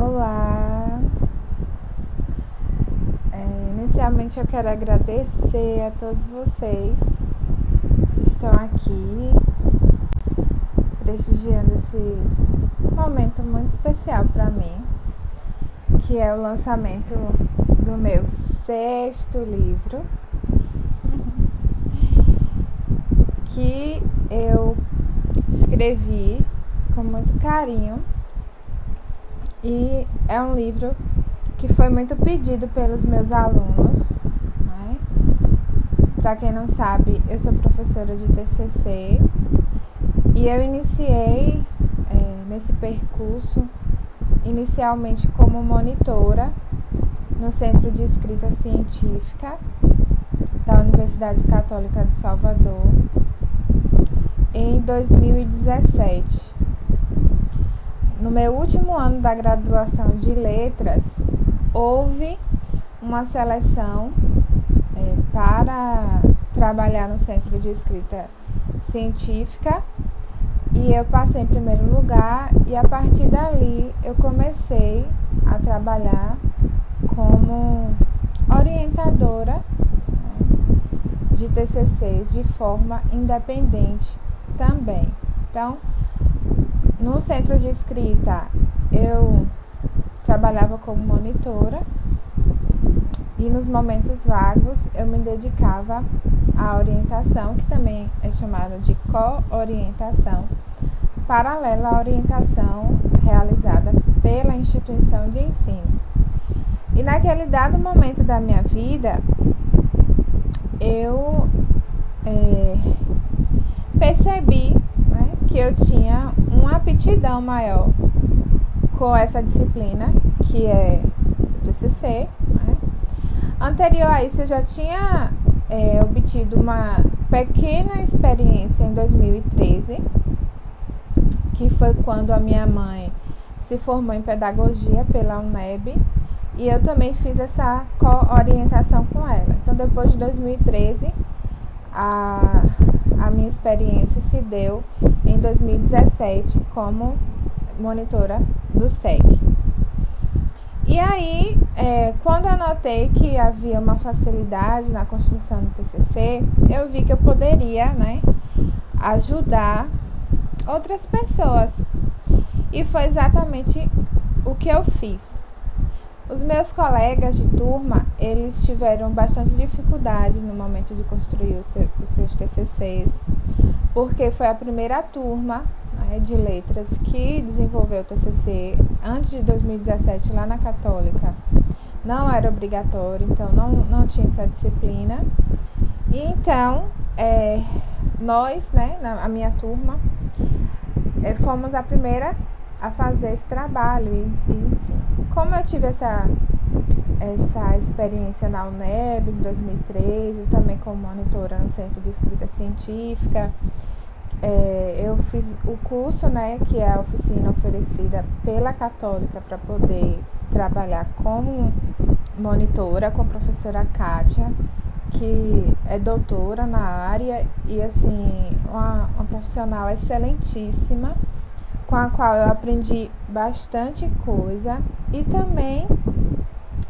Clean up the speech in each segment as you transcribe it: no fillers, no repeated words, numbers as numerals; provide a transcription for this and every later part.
Olá! Inicialmente eu quero agradecer a todos vocês que estão aqui prestigiando esse momento muito especial para mim, que é o lançamento do meu 6º livro, que eu escrevi com muito carinho, e é um livro que foi muito pedido pelos meus alunos, né? Para quem não sabe, eu sou professora de TCC e eu iniciei nesse percurso inicialmente como monitora no Centro de Escrita Científica da Universidade Católica de Salvador em 2017. No meu último ano da graduação de letras, houve uma seleção para trabalhar no Centro de Escrita Científica e eu passei em primeiro lugar, e a partir dali eu comecei a trabalhar como orientadora de TCCs de forma independente também. Então, no Centro de Escrita, eu trabalhava como monitora e nos momentos vagos eu me dedicava à orientação, que também é chamada de co-orientação, paralela à orientação realizada pela instituição de ensino. E naquele dado momento da minha vida, eu percebi, né, que eu tinha uma aptidão maior com essa disciplina, que é o TCC, né? Anterior a isso, eu já tinha obtido uma pequena experiência em 2013, que foi quando a minha mãe se formou em pedagogia pela UNEB, e eu também fiz essa co-orientação com ela. Então, depois de 2013, a minha experiência se deu em 2017 como monitora do SEC. E aí, quando eu notei que havia uma facilidade na construção do TCC, eu vi que eu poderia, ajudar outras pessoas. E foi exatamente o que eu fiz. Os meus colegas de turma, eles tiveram bastante dificuldade no momento de construir os seus TCCs, porque foi a primeira turma de letras que desenvolveu o TCC antes de 2017 lá na Católica. Não era obrigatório, então não tinha essa disciplina. E então, nós, a minha turma, fomos a primeira a fazer esse trabalho. E enfim, como eu tive essa experiência na UNEB em 2013, também como monitora no Centro de Escrita Científica, eu fiz o curso, que é a oficina oferecida pela Católica para poder trabalhar como monitora com a professora Kátia, que é doutora na área e assim, uma profissional excelentíssima, com a qual eu aprendi bastante coisa. E também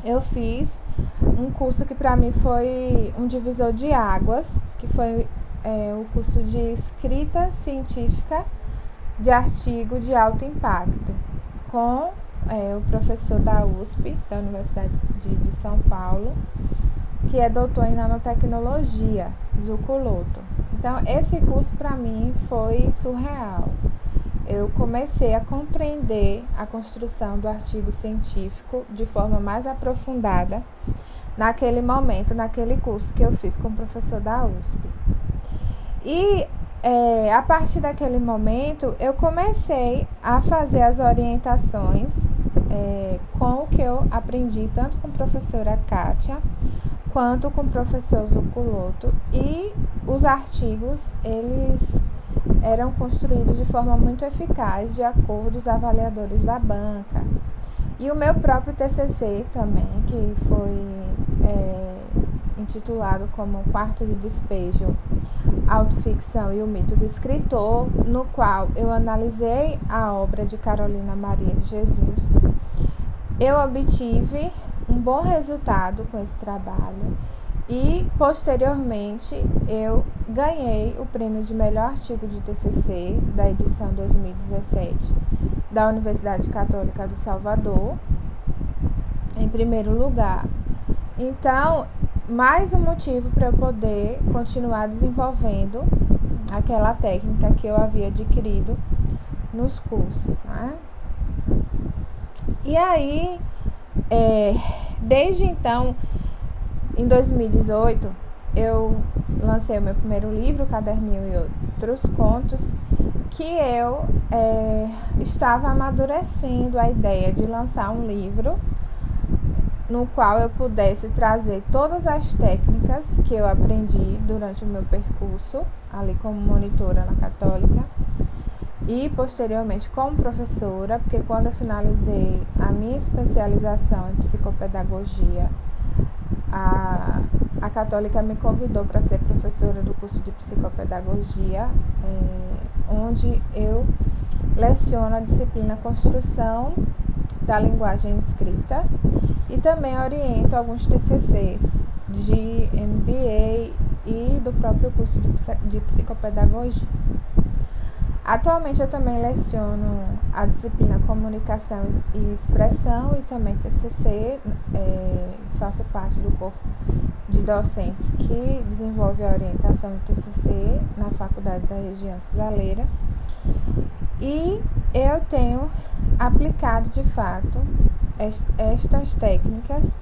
eu fiz um curso que para mim foi um divisor de águas, que foi o curso de escrita científica de artigo de alto impacto, com o professor da USP, da Universidade de São Paulo, que é doutor em nanotecnologia, Zuculoto. Então, esse curso para mim foi surreal. Eu comecei a compreender a construção do artigo científico de forma mais aprofundada naquele momento, naquele curso que eu fiz com o professor da USP. E a partir daquele momento, eu comecei a fazer as orientações com o que eu aprendi, tanto com a professora Kátia, quanto com o professor Zuculoto. E os artigos, eles eram construídos de forma muito eficaz, de acordo com os avaliadores da banca. E o meu próprio TCC também, que foi intitulado como Quarto de Despejo, Autoficção e o Mito do Escritor, no qual eu analisei a obra de Carolina Maria de Jesus eu obtive um bom resultado com esse trabalho e, posteriormente, eu ganhei o prêmio de melhor artigo de TCC da edição 2017 da Universidade Católica do Salvador, em primeiro lugar. Então, mais um motivo para eu poder continuar desenvolvendo aquela técnica que eu havia adquirido nos cursos, né? E aí, desde então, em 2018, eu lancei o meu primeiro livro, Caderninho e Outros Contos, que eu estava amadurecendo a ideia de lançar um livro no qual eu pudesse trazer todas as técnicas que eu aprendi durante o meu percurso, ali como monitora na Católica, e posteriormente como professora, porque quando eu finalizei a minha especialização em psicopedagogia, a Católica me convidou para ser professora do curso de psicopedagogia, onde eu leciono a disciplina Construção da Linguagem Escrita e também oriento alguns TCCs de MBA e do próprio curso de psicopedagogia. Atualmente eu também leciono a disciplina Comunicação e Expressão e também TCC, faço parte do corpo de docentes que desenvolve a orientação de TCC na Faculdade da Região Cisaleira. E eu tenho aplicado de fato estas técnicas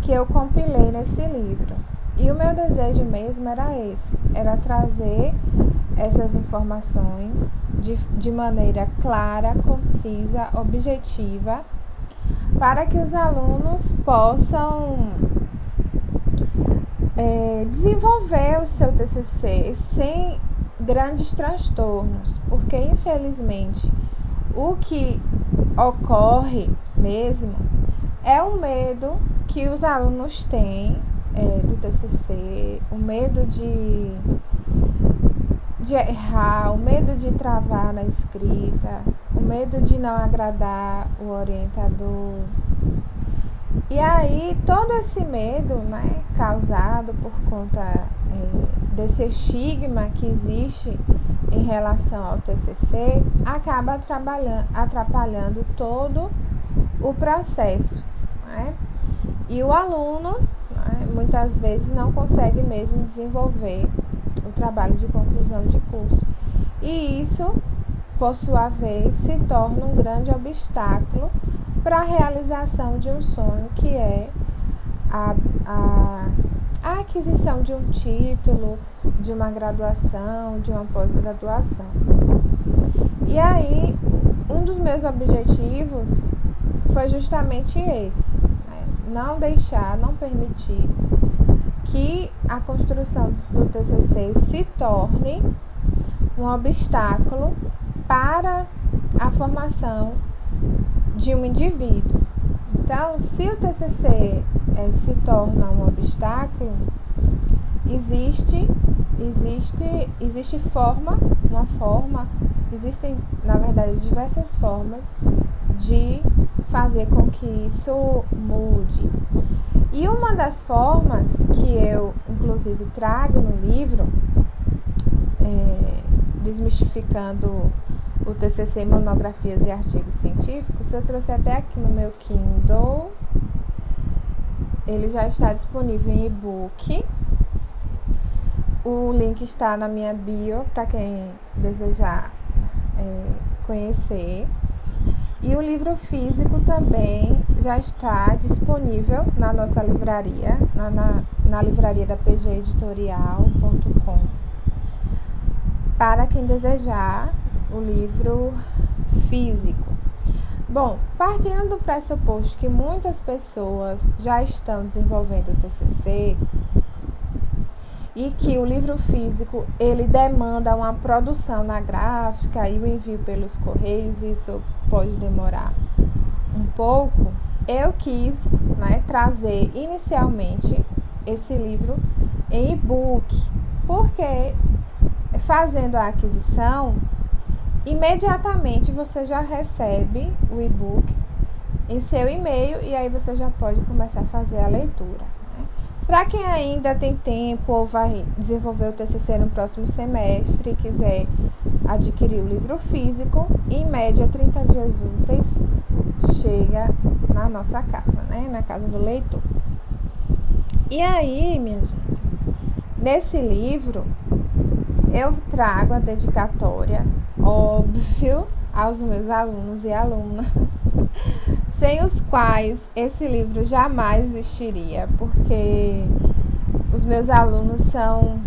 que eu compilei nesse livro. E o meu desejo mesmo era esse, era trazer essas informações de maneira clara, concisa, objetiva, para que os alunos possam desenvolver o seu TCC sem grandes transtornos, porque infelizmente o que ocorre mesmo é o medo que os alunos têm do TCC, o medo de errar, o medo de travar na escrita, o medo de não agradar o orientador. E aí, todo esse medo, né, causado por conta desse estigma que existe em relação ao TCC, acaba atrapalhando todo o processo, né? E o aluno, né, muitas vezes não consegue mesmo desenvolver o trabalho de conclusão de curso. E isso, por sua vez, se torna um grande obstáculo para a realização de um sonho, que é a aquisição de um título, de uma graduação, de uma pós-graduação. E aí, um dos meus objetivos foi justamente esse, né? Não permitir que a construção do TCC se torne um obstáculo para a formação de um indivíduo. Então, se o TCC se torna um obstáculo, existem, na verdade, diversas formas de fazer com que isso mude. E uma das formas que eu, inclusive, trago no livro, desmistificando o TCC, monografias e artigos científicos, eu trouxe até aqui no meu Kindle. Ele já está disponível em e-book. O link está na minha bio para quem desejar conhecer. E o livro físico também já está disponível na nossa livraria, na livraria da pgeditorial.com, para quem desejar o livro físico. Bom, partindo do pressuposto que muitas pessoas já estão desenvolvendo o TCC e que o livro físico ele demanda uma produção na gráfica e o envio pelos correios, isso pode demorar um pouco, eu quis, né, trazer inicialmente esse livro em e-book, porque fazendo a aquisição, imediatamente você já recebe o e-book em seu e-mail e aí você já pode começar a fazer a leitura. Para quem ainda tem tempo ou vai desenvolver o TCC no próximo semestre e quiser adquirir o livro físico, em média 30 dias úteis chega na nossa casa, né? Na casa do leitor. E aí, minha gente, nesse livro eu trago a dedicatória, óbvio, aos meus alunos e alunas, sem os quais esse livro jamais existiria, porque os meus alunos são...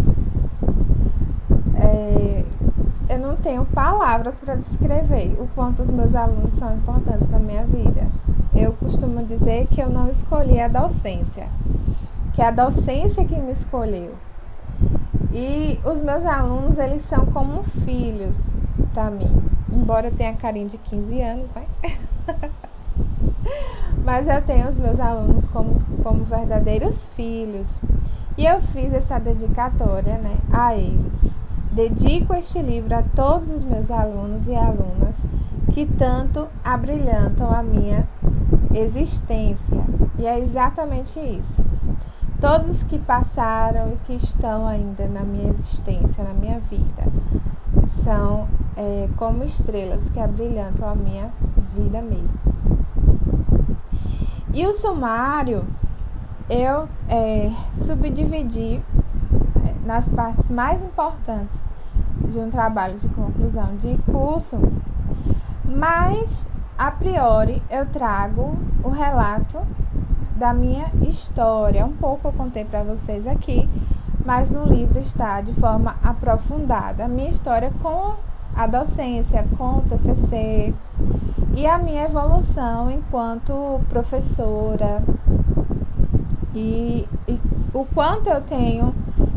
eu não tenho palavras para descrever o quanto os meus alunos são importantes na minha vida. Eu costumo dizer que eu não escolhi a docência, que é a docência que me escolheu. E os meus alunos, eles são como filhos para mim, embora eu tenha carinho de 15 anos, né? Mas eu tenho os meus alunos como verdadeiros filhos. E eu fiz essa dedicatória, né, a eles. Dedico este livro a todos os meus alunos e alunas que tanto abrilhantam a minha existência. E é exatamente isso. Todos que passaram e que estão ainda na minha existência, na minha vida, são como estrelas que abrilhantam a minha vida mesmo. E o sumário eu subdividi nas partes mais importantes de um trabalho de conclusão de curso, mas a priori eu trago o relato da minha história. Um pouco eu contei para vocês aqui, mas no livro está de forma aprofundada a minha história com a docência, com o TCC e a minha evolução enquanto professora e o quanto eu tenho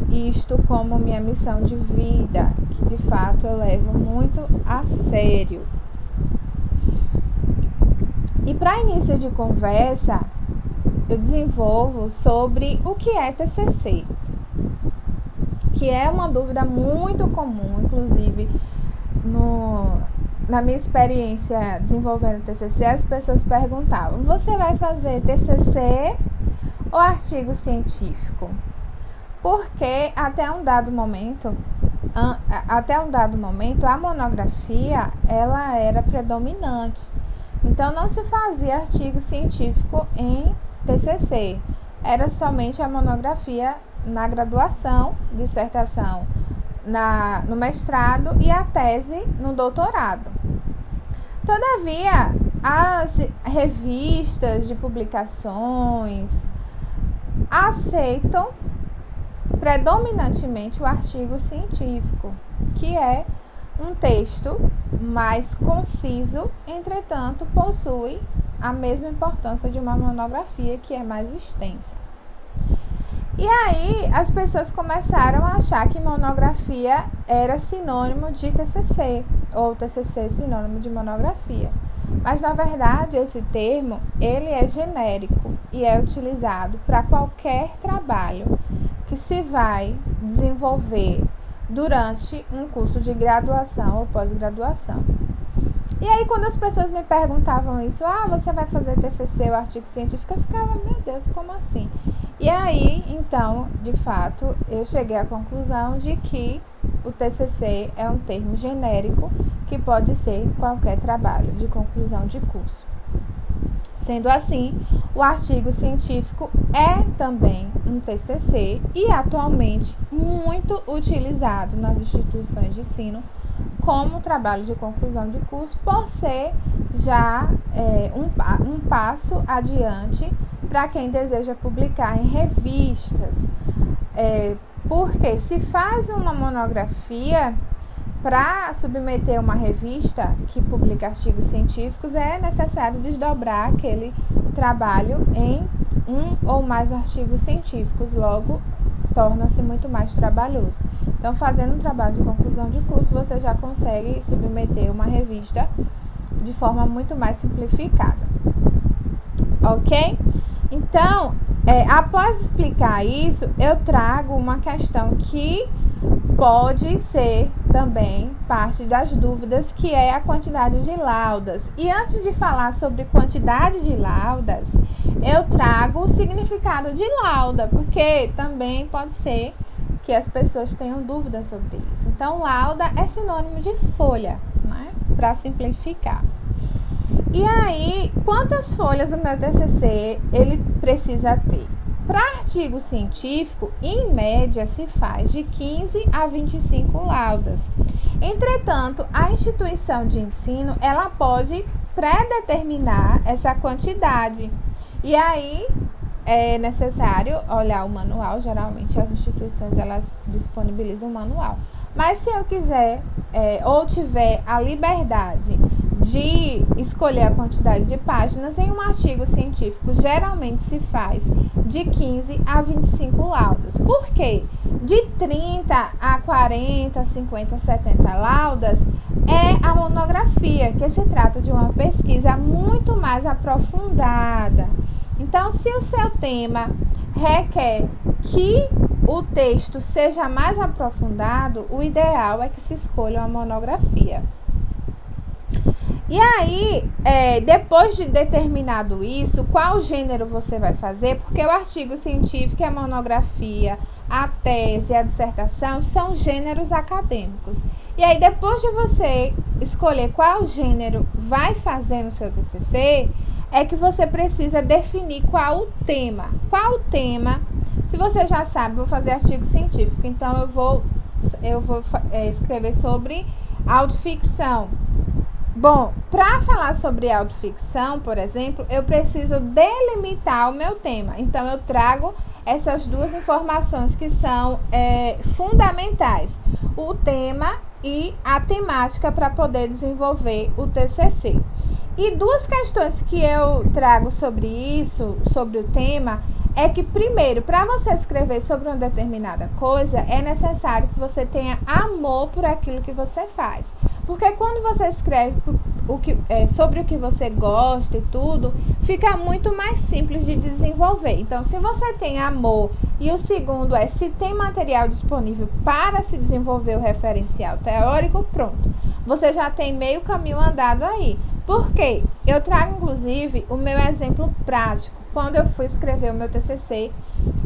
isto como minha missão de vida, que de fato eu levo muito a sério. E para início de conversa, eu desenvolvo sobre o que é TCC, que é uma dúvida muito comum, inclusive na minha experiência desenvolvendo TCC, as pessoas perguntavam: você vai fazer TCC ou artigo científico? Porque até um dado momento a monografia ela era predominante. Então não se fazia artigo científico em TCC, era somente a monografia na graduação, dissertação no mestrado e a tese no doutorado. Todavia, as revistas de publicações aceitam predominantemente o artigo científico, que é um texto mais conciso, entretanto possui a mesma importância de uma monografia, que é mais extensa. E aí as pessoas começaram a achar que monografia era sinônimo de TCC, ou TCC sinônimo de monografia. Mas na verdade esse termo ele é genérico e é utilizado para qualquer trabalho que se vai desenvolver durante um curso de graduação ou pós-graduação. E aí quando as pessoas me perguntavam isso, você vai fazer TCC ou artigo científico, eu ficava, meu Deus, como assim? E aí, então, de fato, eu cheguei à conclusão de que o TCC é um termo genérico que pode ser qualquer trabalho de conclusão de curso. Sendo assim, o artigo científico é também um TCC e atualmente muito utilizado nas instituições de ensino como trabalho de conclusão de curso, por ser já um passo adiante para quem deseja publicar em revistas. Porque se faz uma monografia, para submeter uma revista que publica artigos científicos, é necessário desdobrar aquele trabalho em um ou mais artigos científicos, logo torna-se muito mais trabalhoso. Então, fazendo um trabalho de conclusão de curso, você já consegue submeter uma revista de forma muito mais simplificada. Ok? Então, após explicar isso, eu trago uma questão que pode ser também parte das dúvidas, que é a quantidade de laudas. E antes de falar sobre quantidade de laudas, eu trago o significado de lauda, porque também pode ser que as pessoas tenham dúvidas sobre isso. Então, lauda é sinônimo de folha, né? Para simplificar. E aí, quantas folhas o meu TCC ele precisa ter? Para artigo científico, em média, se faz de 15 a 25 laudas. Entretanto, a instituição de ensino, ela pode predeterminar essa quantidade. E aí, é necessário olhar o manual. Geralmente, as instituições, elas disponibilizam o manual. Mas se eu quiser, ou tiver a liberdade de escolher a quantidade de páginas, em um artigo científico geralmente se faz de 15 a 25 laudas. Por quê? De 30 a 40, 50, 70 laudas é a monografia, que se trata de uma pesquisa muito mais aprofundada. Então, se o seu tema requer que o texto seja mais aprofundado, o ideal é que se escolha uma monografia. E aí, depois de determinado isso, qual gênero você vai fazer? Porque o artigo científico, a monografia, a tese e a dissertação são gêneros acadêmicos. E aí, depois de você escolher qual gênero vai fazer no seu TCC, é que você precisa definir qual o tema. Qual o tema? Se você já sabe, vou fazer artigo científico, então eu vou escrever sobre autoficção. Bom, para falar sobre autoficção, por exemplo, eu preciso delimitar o meu tema. Então, eu trago essas duas informações que são fundamentais. O tema e a temática para poder desenvolver o TCC. E duas questões que eu trago sobre isso, sobre o tema, é que, primeiro, para você escrever sobre uma determinada coisa, é necessário que você tenha amor por aquilo que você faz. Porque quando você escreve sobre o que você gosta e tudo, fica muito mais simples de desenvolver. Então, se você tem amor, e o segundo é se tem material disponível para se desenvolver o referencial teórico, pronto. Você já tem meio caminho andado aí. Por quê? Eu trago, inclusive, o meu exemplo prático. Quando eu fui escrever o meu TCC,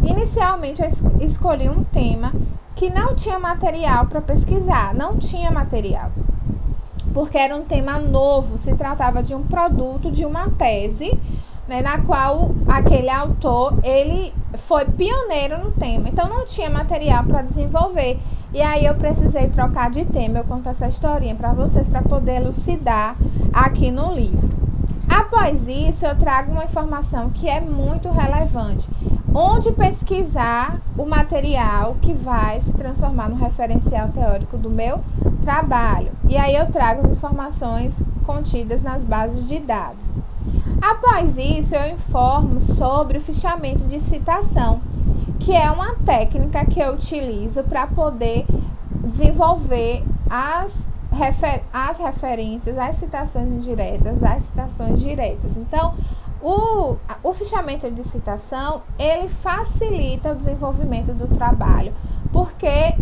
inicialmente eu escolhi um tema que não tinha material para pesquisar, não tinha material. Porque era um tema novo, se tratava de um produto, de uma tese, né, na qual aquele autor, ele foi pioneiro no tema, então não tinha material para desenvolver. E aí eu precisei trocar de tema. Eu conto essa historinha para vocês, para poder elucidar aqui no livro. Após isso, eu trago uma informação que é muito relevante. Onde pesquisar o material que vai se transformar no referencial teórico do meu trabalho. E aí eu trago as informações contidas nas bases de dados. Após isso, eu informo sobre o fichamento de citação, que é uma técnica que eu utilizo para poder desenvolver as referências, as citações indiretas, as citações diretas. Então, o fichamento de citação, ele facilita o desenvolvimento do trabalho, porque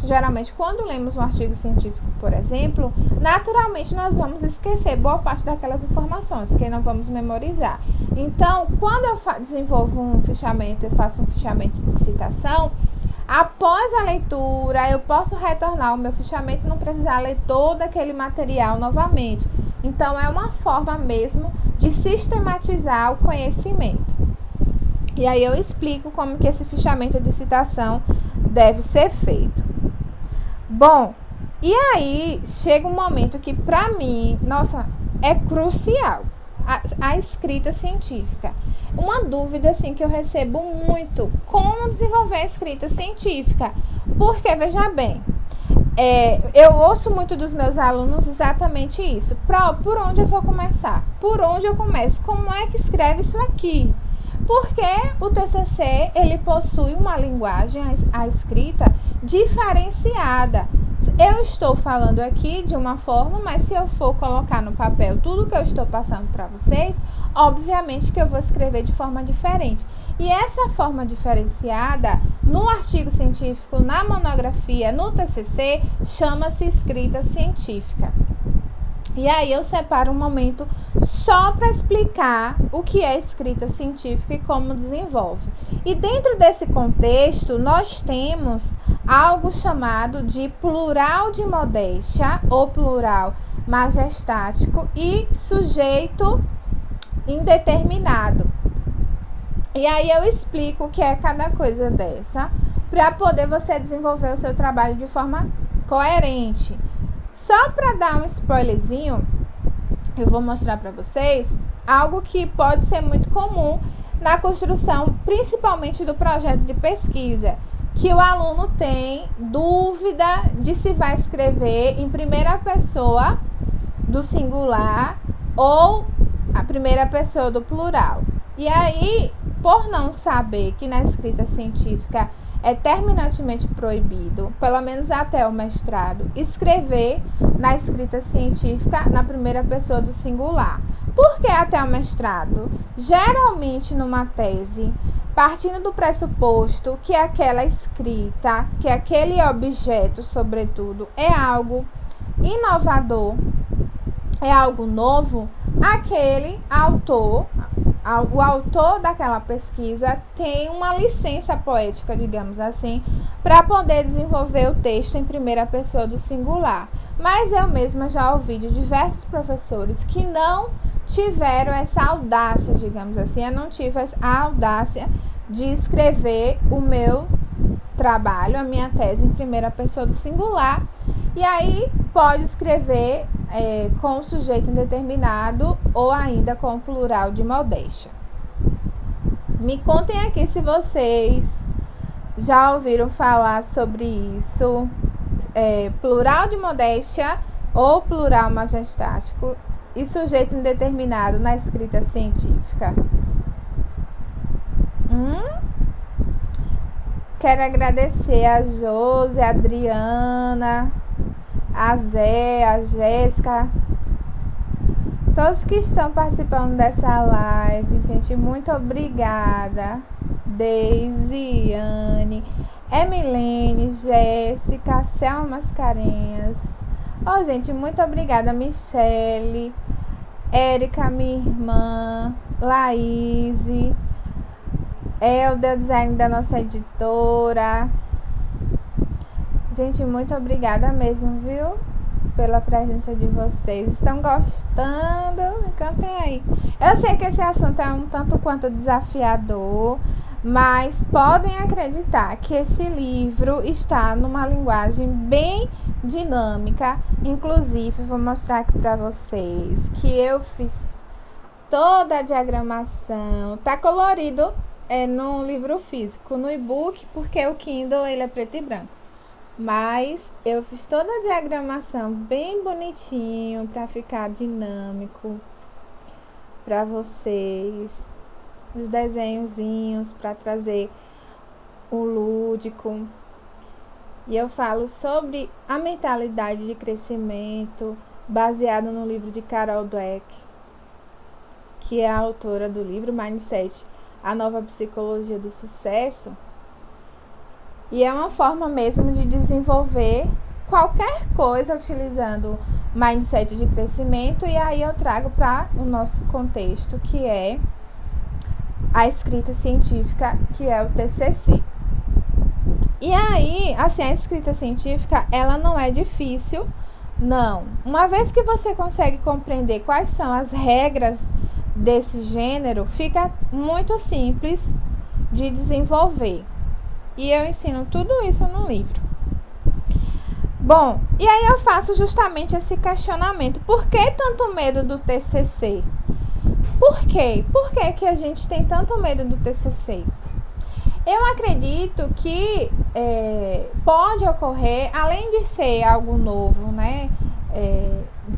geralmente quando lemos um artigo científico, por exemplo, naturalmente nós vamos esquecer boa parte daquelas informações, que não vamos memorizar. Então, quando eu desenvolvo um fichamento, eu faço um fichamento de citação, após a leitura, eu posso retornar ao meu fichamento e não precisar ler todo aquele material novamente. Então, é uma forma mesmo de sistematizar o conhecimento. E aí eu explico como que esse fichamento de citação deve ser feito. Bom, e aí chega um momento que, para mim, é crucial a escrita científica. Uma dúvida, assim, que eu recebo muito: como desenvolver a escrita científica? Porque, veja bem, eu ouço muito dos meus alunos exatamente isso. Por onde eu vou começar? Por onde eu começo? Como é que escreve isso aqui? Porque o TCC, ele possui uma linguagem, a escrita, diferenciada. Eu estou falando aqui de uma forma, mas se eu for colocar no papel tudo que eu estou passando para vocês, obviamente que eu vou escrever de forma diferente. E essa forma diferenciada, no artigo científico, na monografia, no TCC, chama-se escrita científica. E aí eu separo um momento só para explicar o que é escrita científica e como desenvolve. E dentro desse contexto, nós temos algo chamado de plural de modéstia ou plural majestático e sujeito indeterminado. E aí eu explico o que é cada coisa dessa para poder você desenvolver o seu trabalho de forma coerente. Só para dar um spoilerzinho, eu vou mostrar para vocês algo que pode ser muito comum na construção, principalmente do projeto de pesquisa, que o aluno tem dúvida de se vai escrever em primeira pessoa do singular ou a primeira pessoa do plural. E aí, por não saber que na escrita científica é terminantemente proibido, pelo menos até o mestrado, escrever na escrita científica na primeira pessoa do singular. Por que até o mestrado? Geralmente numa tese, partindo do pressuposto que aquela escrita, que aquele objeto, sobretudo, é algo inovador, é algo novo, aquele autor, o autor daquela pesquisa tem uma licença poética, digamos assim, para poder desenvolver o texto em primeira pessoa do singular. Mas eu mesma já ouvi de diversos professores que não tiveram essa audácia, digamos assim, eu não tive a audácia de escrever o meu trabalho, a minha tese em primeira pessoa do singular, e aí pode escrever com o sujeito indeterminado ou ainda com o plural de modéstia. Me contem aqui se vocês já ouviram falar sobre isso, plural de modéstia ou plural majestático e sujeito indeterminado na escrita científica. Quero agradecer a Josi, a Adriana, a Zé, a Jéssica, todos que estão participando dessa live, gente, muito obrigada. Deise, Anne, Emilene, Jéssica, Selma Mascarenhas. Gente, muito obrigada, Michele, Érica, minha irmã, Laís, Elda, design da nossa editora. Gente, muito obrigada mesmo, viu? Pela presença de vocês. Estão gostando? Me contem aí. Eu sei que esse assunto é um tanto quanto desafiador, mas podem acreditar que esse livro está numa linguagem bem dinâmica. Inclusive, vou mostrar aqui para vocês que eu fiz toda a diagramação. Tá colorido no livro físico, no e-book, porque o Kindle ele é preto e branco. Mas eu fiz toda a diagramação bem bonitinho para ficar dinâmico para vocês, os desenhozinhos para trazer o lúdico. E eu falo sobre a mentalidade de crescimento baseado no livro de Carol Dweck, que é a autora do livro Mindset, a nova psicologia do sucesso. E é uma forma mesmo de desenvolver qualquer coisa utilizando mindset de crescimento. E aí eu trago para o nosso contexto, que é a escrita científica, que é o TCC. E aí, assim, a escrita científica, ela não é difícil, não. Uma vez que você consegue compreender quais são as regras desse gênero, fica muito simples de desenvolver. E eu ensino tudo isso no livro. Bom, e aí eu faço justamente esse questionamento. Por que tanto medo do TCC? Por quê? Por que a gente tem tanto medo do TCC? Eu acredito que pode ocorrer, além de ser algo novo, né?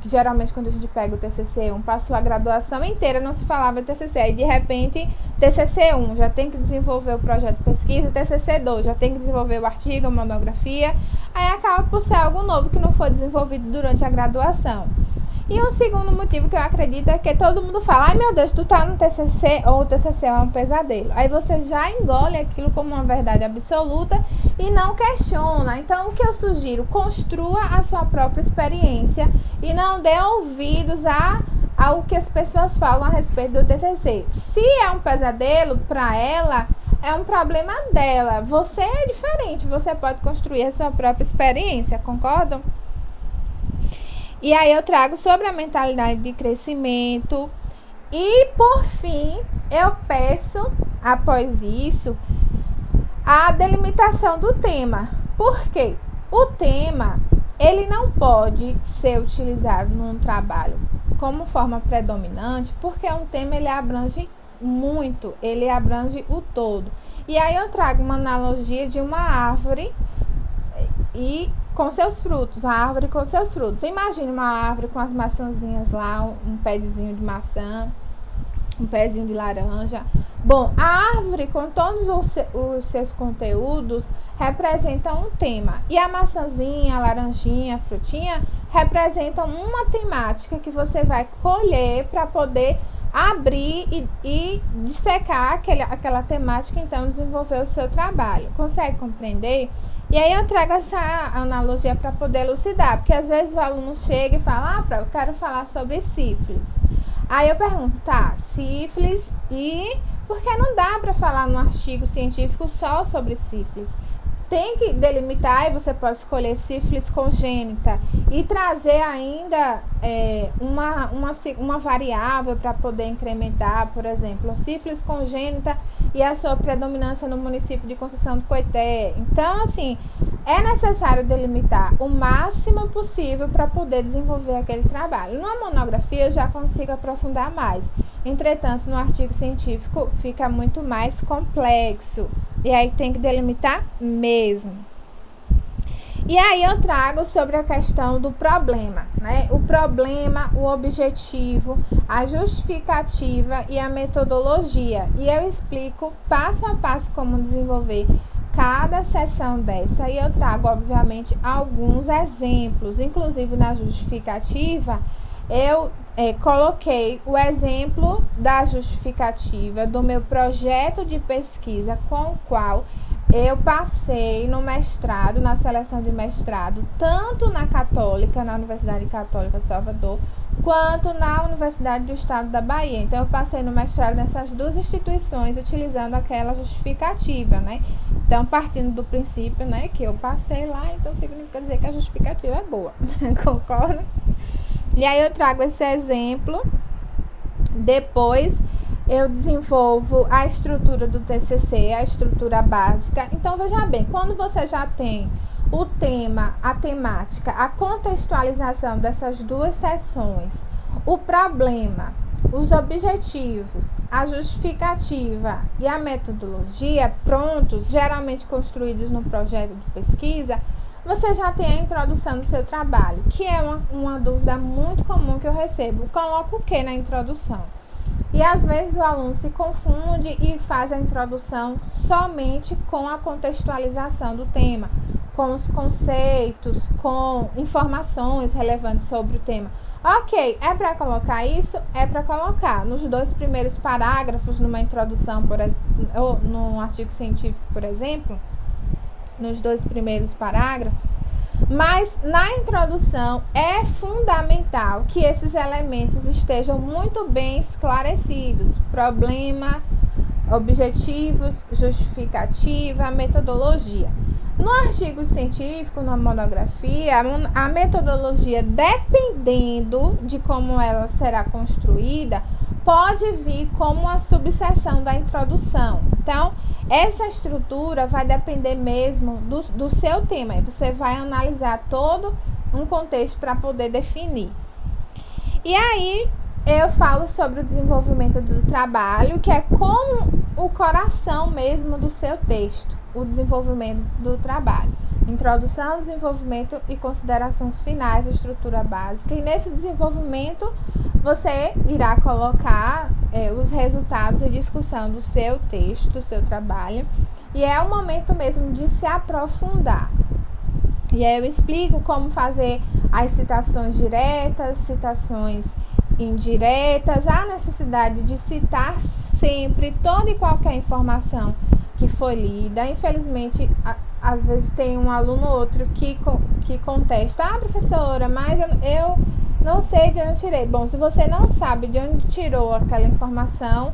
Geralmente quando a gente pega o TCC1, passou a graduação inteira, não se falava de TCC, aí de repente TCC1 já tem que desenvolver o projeto de pesquisa, TCC2 já tem que desenvolver o artigo, a monografia, aí acaba por ser algo novo que não foi desenvolvido durante a graduação. E um segundo motivo que eu acredito é que todo mundo fala: ai meu Deus, tu tá no TCC, ou o TCC é um pesadelo. Aí você já engole aquilo como uma verdade absoluta e não questiona. Então o que eu sugiro? Construa a sua própria experiência e não dê ouvidos ao que as pessoas falam a respeito do TCC. Se é um pesadelo para ela, é um problema dela. Você é diferente, você pode construir a sua própria experiência, concordam? E aí eu trago sobre a mentalidade de crescimento. E por fim, eu peço, após isso, a delimitação do tema. Por quê? O tema, ele não pode ser utilizado num trabalho como forma predominante, porque um tema ele abrange muito, ele abrange o todo. E aí eu trago uma analogia de uma árvore e com seus frutos, a árvore com seus frutos. Imagine uma árvore com as maçãzinhas lá, um pezinho de maçã, um pezinho de laranja. Bom, a árvore com todos os seus conteúdos representam um tema. E a maçãzinha, a laranjinha, a frutinha representam uma temática que você vai colher para poder abrir e dissecar aquela temática, então desenvolver o seu trabalho. Consegue compreender? E aí eu trago essa analogia para poder elucidar, porque às vezes o aluno chega e fala: eu quero falar sobre sífilis. Aí eu pergunto: tá, sífilis, e por que não dá para falar num artigo científico só sobre sífilis? Tem que delimitar, e você pode escolher sífilis congênita e trazer ainda uma variável para poder incrementar, por exemplo, a sífilis congênita e a sua predominância no município de Conceição do Coité. Então, assim, é necessário delimitar o máximo possível para poder desenvolver aquele trabalho. Numa monografia eu já consigo aprofundar mais. Entretanto, no artigo científico fica muito mais complexo. E aí tem que delimitar mesmo. E aí eu trago sobre a questão do problema, né? O problema, o objetivo, a justificativa e a metodologia. E eu explico passo a passo como desenvolver cada sessão dessa. E eu trago, obviamente, alguns exemplos. Inclusive na justificativa, eu coloquei o exemplo da justificativa do meu projeto de pesquisa com o qual eu passei no mestrado, na seleção de mestrado, tanto na Católica, na Universidade Católica de Salvador, quanto na Universidade do Estado da Bahia. Então, eu passei no mestrado nessas duas instituições, utilizando aquela justificativa, né? Então, partindo do princípio, né, que eu passei lá, então significa dizer que a justificativa é boa, concorda? E aí eu trago esse exemplo. Depois eu desenvolvo a estrutura do TCC, a estrutura básica. Então, veja bem, quando você já tem o tema, a temática, a contextualização dessas duas sessões, o problema, os objetivos, a justificativa e a metodologia prontos, geralmente construídos no projeto de pesquisa, você já tem a introdução do seu trabalho, que é uma dúvida muito comum que eu recebo. Coloca o que na introdução? E às vezes o aluno se confunde e faz a introdução somente com a contextualização do tema, com os conceitos, com informações relevantes sobre o tema. Ok, é para colocar isso? É para colocar nos 2 primeiros parágrafos, numa introdução, ou num artigo científico, por exemplo, nos 2 primeiros parágrafos, mas na introdução é fundamental que esses elementos estejam muito bem esclarecidos: problema, objetivos, justificativa, metodologia. No artigo científico, na monografia, a metodologia, dependendo de como ela será construída, pode vir como uma subseção da introdução. Então, essa estrutura vai depender mesmo do seu tema. E você vai analisar todo um contexto para poder definir. E aí, eu falo sobre o desenvolvimento do trabalho, que é como o coração mesmo do seu texto, o desenvolvimento do trabalho. Introdução, desenvolvimento e considerações finais, estrutura básica. E nesse desenvolvimento, você irá colocar os resultados e discussão do seu texto, do seu trabalho. E é o momento mesmo de se aprofundar. E aí eu explico como fazer as citações diretas, citações indiretas, a necessidade de citar sempre toda e qualquer informação que foi lida. Infelizmente, às vezes tem um aluno ou outro que contesta: professora, mas eu não sei de onde tirei. Bom, se você não sabe de onde tirou aquela informação,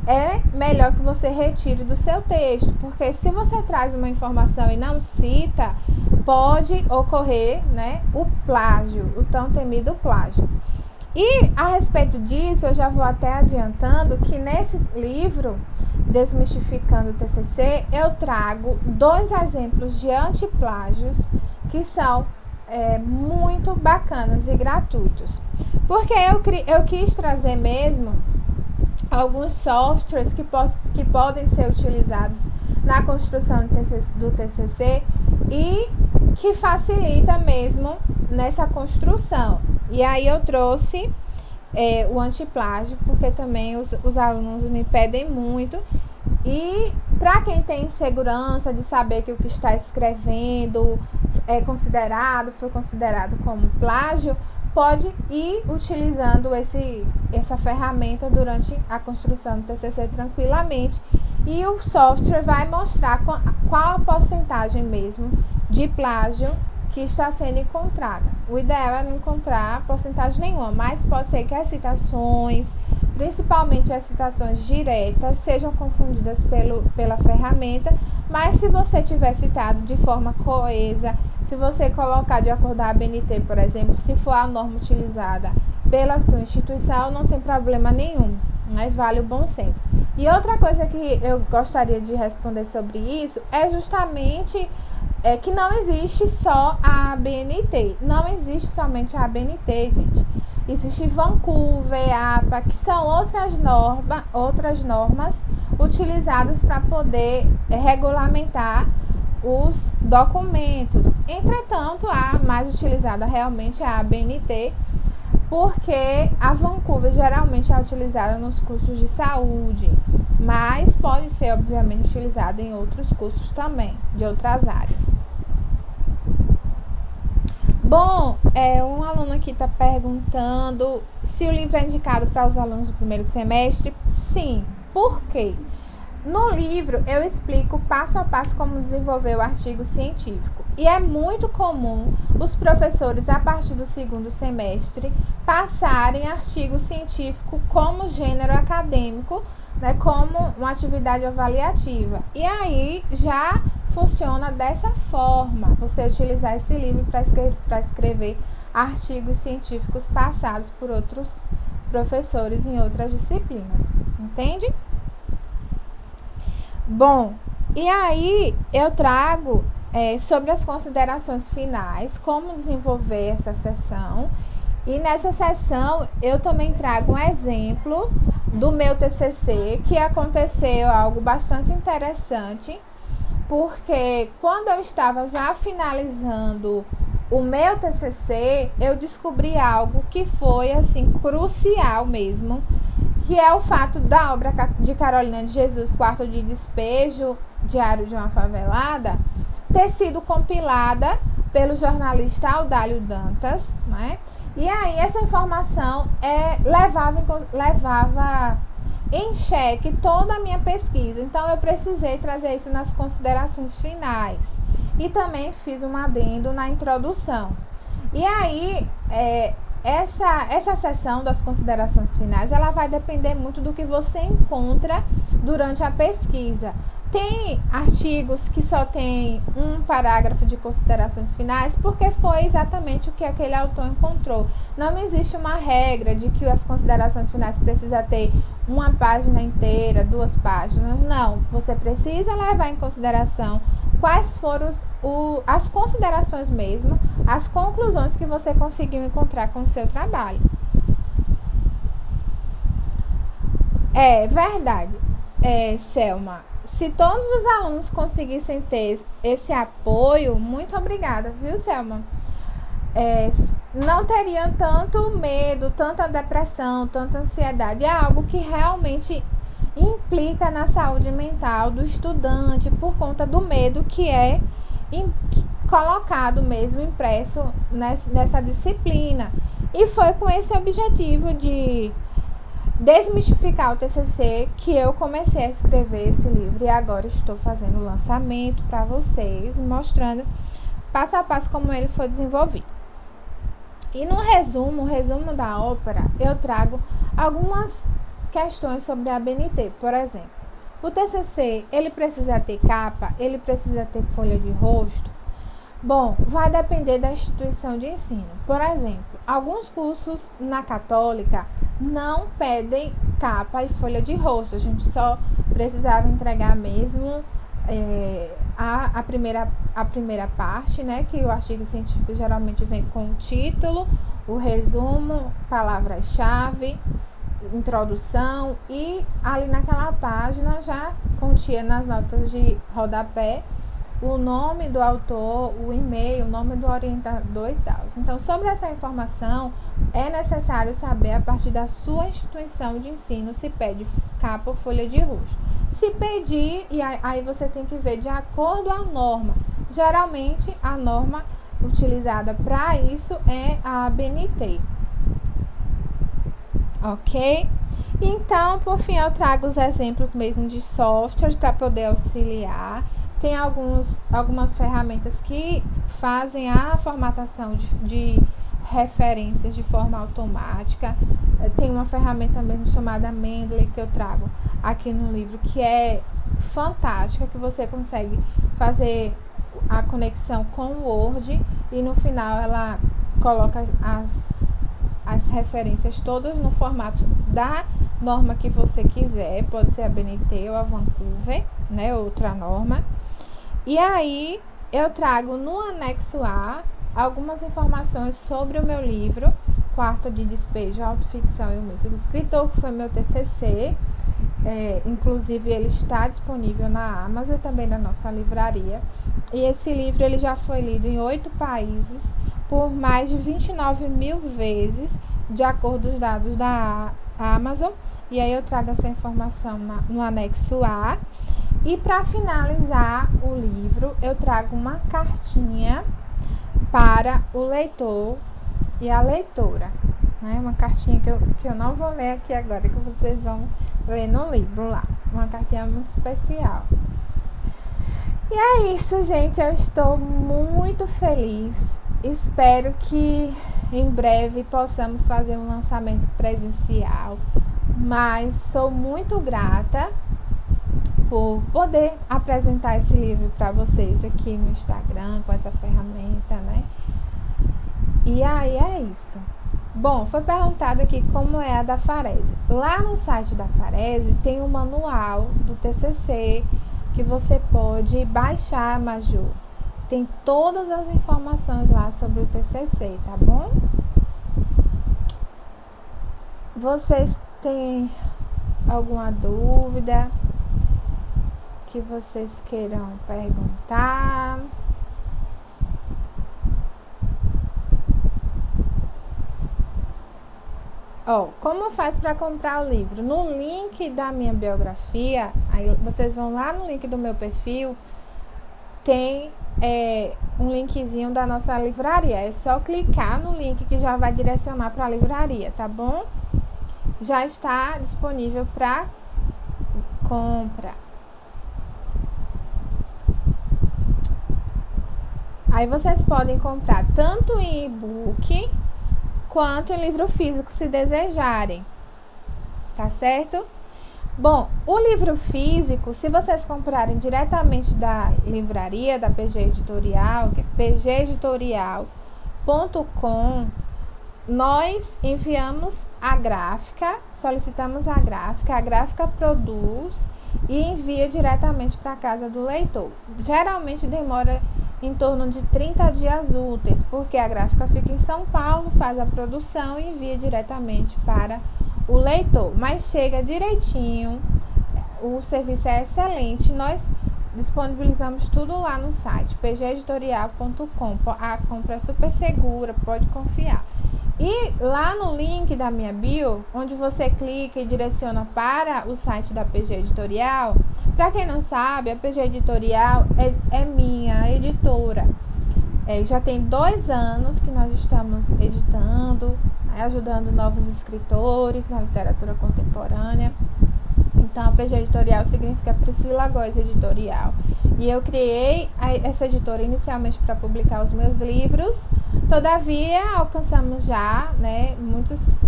é melhor que você retire do seu texto, porque se você traz uma informação e não cita, pode ocorrer, né, o plágio, o tão temido plágio. E a respeito disso, eu já vou até adiantando que nesse livro, Desmistificando o TCC, eu trago 2 exemplos de antiplágios que são muito bacanas e gratuitos. Porque eu quis trazer mesmo alguns softwares que podem ser utilizados na construção do TCC e que facilita mesmo nessa construção. E aí eu trouxe o antiplágio, porque também os alunos me pedem muito. E para quem tem insegurança de saber que o que está escrevendo foi considerado como plágio, pode ir utilizando essa ferramenta durante a construção do TCC tranquilamente, e o software vai mostrar qual a porcentagem mesmo de plágio que está sendo encontrada. O ideal é não encontrar porcentagem nenhuma, mas pode ser que as citações, principalmente as citações diretas, sejam confundidas pela ferramenta, mas se você tiver citado de forma coesa, se você colocar de acordo com a ABNT, por exemplo, se for a norma utilizada pela sua instituição, não tem problema nenhum, né? Vale o bom senso. E outra coisa que eu gostaria de responder sobre isso é justamente que não existe só a ABNT, não existe somente a ABNT, gente. Existe Vancouver, APA, que são outras normas utilizadas para poder regulamentar os documentos. Entretanto, a mais utilizada realmente é a ABNT, porque a Vancouver geralmente é utilizada nos cursos de saúde, mas pode ser, obviamente, utilizada em outros cursos também, de outras áreas. Bom, um aluno aqui está perguntando se o livro é indicado para os alunos do primeiro semestre. Sim. Por quê? No livro, eu explico passo a passo como desenvolver o artigo científico. E é muito comum os professores, a partir do segundo semestre, passarem artigo científico como gênero acadêmico, né, como uma atividade avaliativa. E aí já funciona dessa forma, você utilizar esse livro para escrever artigos científicos passados por outros professores em outras disciplinas. Entende? Bom, e aí eu trago sobre as considerações finais, como desenvolver essa sessão. E nessa sessão eu também trago um exemplo do meu TCC, que aconteceu algo bastante interessante, porque quando eu estava já finalizando o meu TCC, eu descobri algo que foi assim crucial mesmo, que é o fato da obra de Carolina de Jesus, Quarto de Despejo, Diário de uma Favelada, ter sido compilada pelo jornalista Audálio Dantas, né? E aí essa informação levava em xeque toda a minha pesquisa. Então eu precisei trazer isso nas considerações finais. E também fiz um adendo na introdução. E aí, essa sessão das considerações finais, ela vai depender muito do que você encontra durante a pesquisa. Tem artigos que só tem um parágrafo de considerações finais, porque foi exatamente o que aquele autor encontrou. Não existe uma regra de que as considerações finais precisa ter uma página inteira, 2 páginas. Não, você precisa levar em consideração quais foram as considerações mesmo, as conclusões que você conseguiu encontrar com o seu trabalho. É verdade, Selma. Se todos os alunos conseguissem ter esse apoio, muito obrigada, viu, Selma? Não teriam tanto medo, tanta depressão, tanta ansiedade. É algo que realmente implica na saúde mental do estudante por conta do medo que colocado mesmo impresso nessa disciplina. E foi com esse objetivo de desmistificar o TCC que eu comecei a escrever esse livro, e agora estou fazendo o lançamento para vocês, mostrando passo a passo como ele foi desenvolvido. E no resumo da ópera, eu trago algumas questões sobre a ABNT. Por exemplo, o TCC, ele precisa ter capa? Ele precisa ter folha de rosto? Bom, vai depender da instituição de ensino. Por exemplo, alguns cursos na Católica não pedem capa e folha de rosto. A gente só precisava entregar mesmo a primeira parte, né? Que o artigo científico geralmente vem com o título, o resumo, palavras-chave, introdução, e ali naquela página já continha nas notas de rodapé o nome do autor, o e-mail, o nome do orientador e tal. Então, sobre essa informação, é necessário saber a partir da sua instituição de ensino se pede capa ou folha de rosto. Se pedir, e aí você tem que ver de acordo à norma. Geralmente, a norma utilizada para isso é a ABNT. Ok? Então, por fim, eu trago os exemplos mesmo de software para poder auxiliar. Tem algumas ferramentas que fazem a formatação de referências de forma automática. Tem uma ferramenta mesmo chamada Mendeley que eu trago aqui no livro, que é fantástica, que você consegue fazer a conexão com o Word e no final ela coloca as referências todas no formato da norma que você quiser. Pode ser a ABNT ou a Vancouver, né, outra norma. E aí eu trago no anexo A algumas informações sobre o meu livro, Quarto de Despejo, Autoficção e o Mito do Escritor, que foi meu TCC. Inclusive ele está disponível na Amazon e também na nossa livraria. E esse livro ele já foi lido em 8 países por mais de 29 mil vezes, de acordo com os dados da Amazon. E aí eu trago essa informação no anexo A. E para finalizar o livro, eu trago uma cartinha para o leitor e a leitora, né? Uma cartinha que eu não vou ler aqui agora, que vocês vão ler no livro lá. Uma cartinha muito especial. E é isso, gente. Eu estou muito feliz. Espero que em breve possamos fazer um lançamento presencial. Mas sou muito grata por poder apresentar esse livro para vocês aqui no Instagram, com essa ferramenta, né? E aí é isso. Bom, foi perguntado aqui como é a da Farese. Lá no site da Farese tem um manual do TCC que você pode baixar, Maju. Tem todas as informações lá sobre o TCC, tá bom? Vocês têm alguma dúvida que vocês queiram perguntar? Como faz para comprar o livro? No link da minha biografia, aí vocês vão lá no link do meu perfil, tem um linkzinho da nossa livraria. É só clicar no link que já vai direcionar para a livraria, tá bom? Já está disponível para compra. Aí vocês podem comprar tanto em e-book quanto em livro físico, se desejarem, tá certo? Bom, o livro físico, se vocês comprarem diretamente da livraria, da PG Editorial, que é pgeditorial.com, nós enviamos a gráfica, solicitamos a gráfica produz e envia diretamente para a casa do leitor. Geralmente demora em torno de 30 dias úteis, porque a gráfica fica em São Paulo, faz a produção e envia diretamente para o leitor, mas chega direitinho, o serviço é excelente, nós disponibilizamos tudo lá no site pgeditorial.com, a compra é super segura, pode confiar. E lá no link da minha bio, onde você clica e direciona para o site da PG Editorial, para quem não sabe, a PG Editorial é minha editora. Já tem 2 anos que nós estamos editando, ajudando novos escritores na literatura contemporânea. Então, a PG Editorial significa Priscila Góes Editorial. E eu criei essa editora inicialmente para publicar os meus livros. Todavia, alcançamos já, né, muitos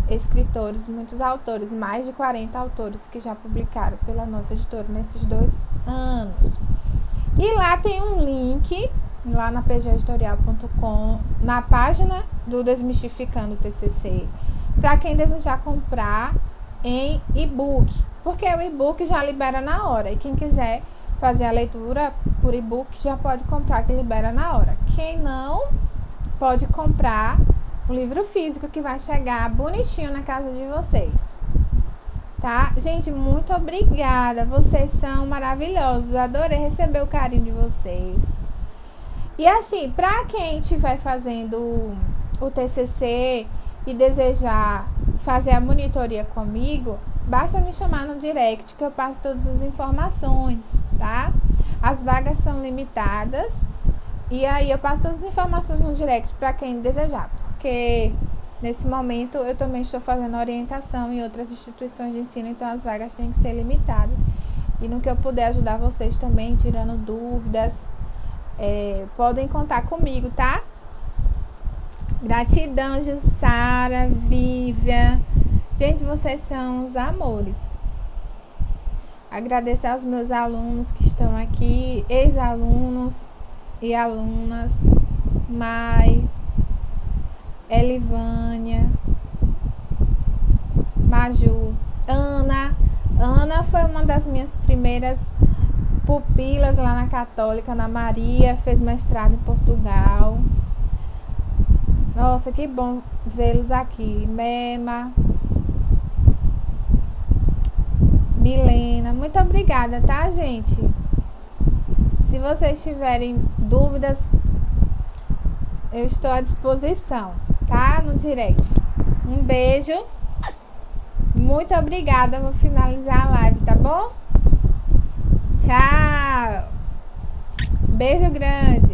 escritores, muitos autores, mais de 40 autores que já publicaram pela nossa editora nesses 2 anos. E lá tem um link, lá na pgeditorial.com, na página do Desmistificando o TCC, para quem desejar comprar em e-book, porque o e-book já libera na hora, e quem quiser fazer a leitura por e-book já pode comprar, que libera na hora. Quem não, pode comprar o livro físico, que vai chegar bonitinho na casa de vocês, tá? Gente, muito obrigada, vocês são maravilhosos, adorei receber o carinho de vocês. E assim, para quem estiver fazendo o TCC e desejar fazer a monitoria comigo, basta me chamar no direct que eu passo todas as informações, tá? As vagas são limitadas e aí eu passo todas as informações no direct para quem desejar, porque nesse momento eu também estou fazendo orientação em outras instituições de ensino, então as vagas têm que ser limitadas. E no que eu puder ajudar vocês também, tirando dúvidas, podem contar comigo, tá? Gratidão, Jussara, Vivian. Gente, vocês são os amores. Agradecer aos meus alunos que estão aqui, ex-alunos e alunas, Mai, Elivânia, Maju, Ana. Ana foi uma das minhas primeiras pupilas lá na Católica, Ana Maria, fez mestrado em Portugal. Nossa, que bom vê-los aqui. Mema, Milena, muito obrigada, tá, gente? Se vocês tiverem dúvidas, eu estou à disposição, tá? No direct. Um beijo. Muito obrigada. Vou finalizar a live, tá bom? Tchau. Beijo grande.